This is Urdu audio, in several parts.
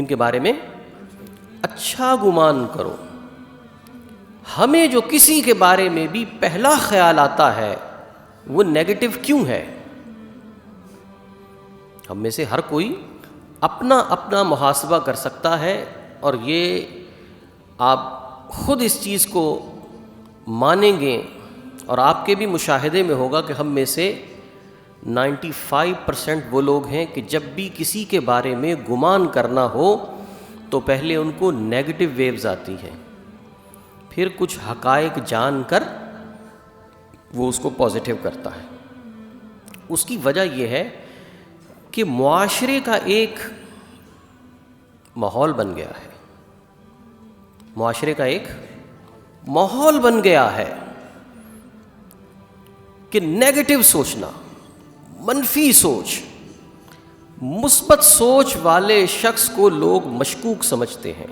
مومن کے بارے میں اچھا گمان کرو. ہمیں جو کسی کے بارے میں بھی پہلا خیال آتا ہے وہ نیگیٹو کیوں ہے؟ ہم میں سے ہر کوئی اپنا اپنا محاسبہ کر سکتا ہے، اور یہ آپ خود اس چیز کو مانیں گے اور آپ کے بھی مشاہدے میں ہوگا کہ ہم میں سے 95% وہ لوگ ہیں کہ جب بھی کسی کے بارے میں گمان کرنا ہو تو پہلے ان کو نیگیٹو ویوز آتی ہیں، پھر کچھ حقائق جان کر وہ اس کو پازیٹیو کرتا ہے. اس کی وجہ یہ ہے کہ معاشرے کا ایک ماحول بن گیا ہے، معاشرے کا ایک ماحول بن گیا ہے کہ نیگیٹو سوچنا، منفی سوچ، مثبت سوچ والے شخص کو لوگ مشکوک سمجھتے ہیں.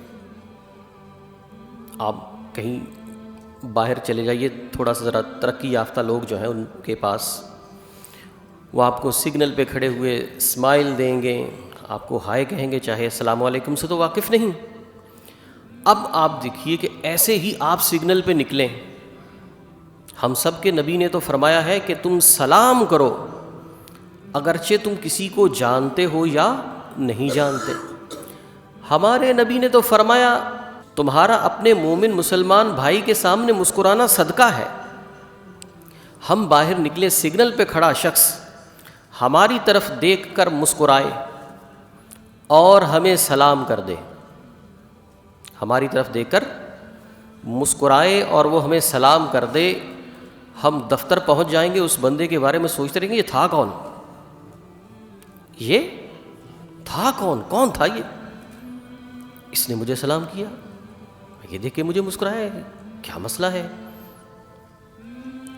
آپ کہیں باہر چلے جائیے، تھوڑا سا ذرا ترقی یافتہ لوگ جو ہیں ان کے پاس، وہ آپ کو سگنل پہ کھڑے ہوئے اسمائل دیں گے، آپ کو ہائے کہیں گے، چاہے السلام علیکم سے تو واقف نہیں. اب آپ دیکھیے کہ ایسے ہی آپ سگنل پہ نکلیں، ہم سب کے نبی نے تو فرمایا ہے کہ تم سلام کرو اگرچہ تم کسی کو جانتے ہو یا نہیں جانتے. ہمارے نبی نے تو فرمایا تمہارا اپنے مومن مسلمان بھائی کے سامنے مسکرانا صدقہ ہے. ہم باہر نکلے، سگنل پہ کھڑا شخص ہماری طرف دیکھ کر مسکرائے اور ہمیں سلام کر دے، ہماری طرف دیکھ کر مسکرائے اور وہ ہمیں سلام کر دے، ہم دفتر پہنچ جائیں گے، اس بندے کے بارے میں سوچتے رہیں گے یہ تھا کون، یہ تھا کون، کون تھا یہ، اس نے مجھے سلام کیا، یہ دیکھ کے مجھے مسکرایا ہے، کیا مسئلہ ہے.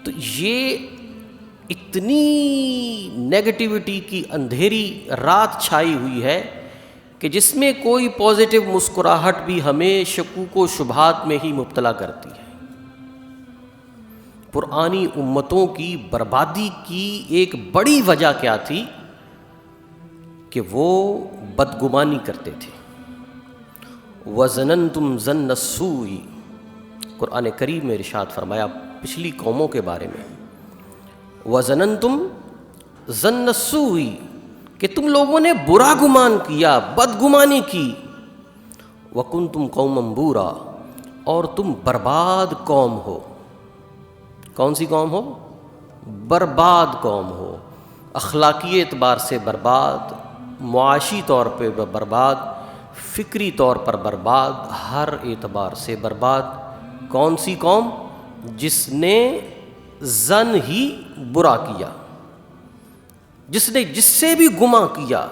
تو یہ اتنی نیگیٹیوٹی کی اندھیری رات چھائی ہوئی ہے کہ جس میں کوئی پازیٹیو مسکراہٹ بھی ہمیں شکوک و شبہات میں ہی مبتلا کرتی ہے. پرانی امتوں کی بربادی کی ایک بڑی وجہ کیا تھی کہ وہ بدگمانی کرتے تھے. وَظَنَنْتُمْ ظَنَّ السُّوءِ، قرآن کریم میں ارشاد فرمایا پچھلی قوموں کے بارے میں، وَظَنَنْتُمْ ظَنَّ السُّوءِ، کہ تم لوگوں نے برا گمان کیا، بدگمانی کی، وَكُنْتُمْ قَوْمًا بُورًا، اور تم برباد قوم ہو. کون سی قوم ہو؟ برباد قوم ہو، اخلاقی اعتبار سے برباد، معاشی طور پہ برباد، فکری طور پر برباد، ہر اعتبار سے برباد. کون سی قوم؟ جس نے ظن ہی برا کیا، جس نے جس سے بھی گماں کیا،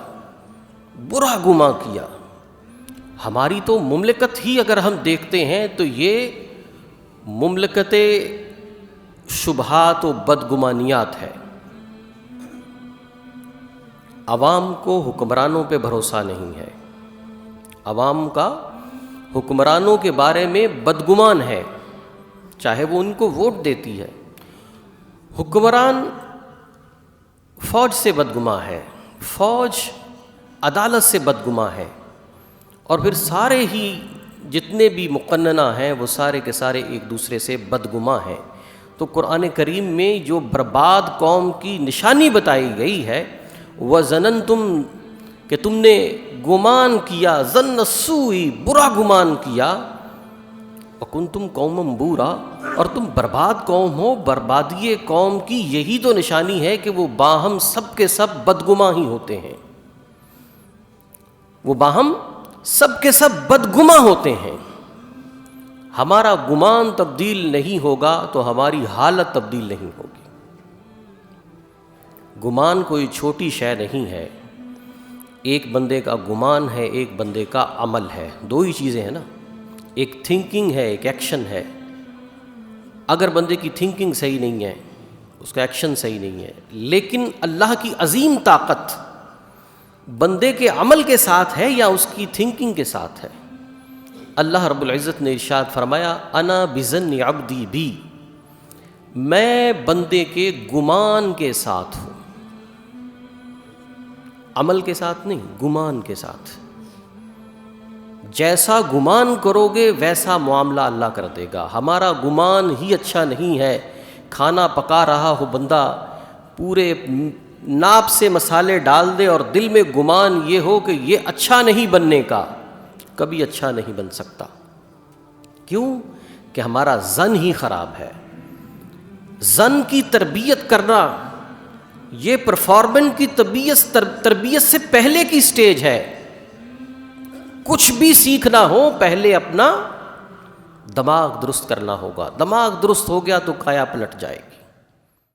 برا گماں کیا. ہماری تو مملکت ہی اگر ہم دیکھتے ہیں تو یہ مملکت شبہات و بدگمانیات ہے. عوام کو حکمرانوں پہ بھروسہ نہیں ہے، عوام کا حکمرانوں کے بارے میں بدگمان ہے، چاہے وہ ان کو ووٹ دیتی ہے. حکمران فوج سے بدگماں ہے، فوج عدالت سے بدگماں ہے، اور پھر سارے ہی جتنے بھی مقننہ ہیں وہ سارے کے سارے ایک دوسرے سے بدگماں ہیں. تو قرآن کریم میں جو برباد قوم کی نشانی بتائی گئی ہے، وَظَنَنْتُمْ، کہ تم نے گمان کیا، ظن السوء، برا گمان کیا، وَكُنْتُمْ قَوْمًا بُورًا، اور تم برباد قوم ہو. بربادی قوم کی یہی تو نشانی ہے کہ وہ باہم سب کے سب بدگماں ہی ہوتے ہیں، وہ باہم سب کے سب بدگماں ہوتے ہیں. ہمارا گمان تبدیل نہیں ہوگا تو ہماری حالت تبدیل نہیں ہوگی. گمان کوئی چھوٹی شے نہیں ہے. ایک بندے کا گمان ہے، ایک بندے کا عمل ہے، دو ہی چیزیں ہیں نا، ایک تھنکنگ ہے، ایک ایکشن ہے. اگر بندے کی تھنکنگ صحیح نہیں ہے، اس کا ایکشن صحیح نہیں ہے، لیکن اللہ کی عظیم طاقت بندے کے عمل کے ساتھ ہے یا اس کی تھنکنگ کے ساتھ ہے. اللہ رب العزت نے ارشاد فرمایا انا بظن عبدی بی، میں بندے کے گمان کے ساتھ ہوں، عمل کے ساتھ نہیں، گمان کے ساتھ. جیسا گمان کرو گے ویسا معاملہ اللہ کر دے گا. ہمارا گمان ہی اچھا نہیں ہے. کھانا پکا رہا ہو بندہ، پورے ناپ سے مسالے ڈال دے اور دل میں گمان یہ ہو کہ یہ اچھا نہیں بننے کا، کبھی اچھا نہیں بن سکتا. کیوں؟ کہ ہمارا ظن ہی خراب ہے. ظن کی تربیت کرنا یہ پرفارمنس کی تربیت سے پہلے کی سٹیج ہے. کچھ بھی سیکھنا ہو پہلے اپنا دماغ درست کرنا ہوگا. دماغ درست ہو گیا تو کایا پلٹ جائے گی.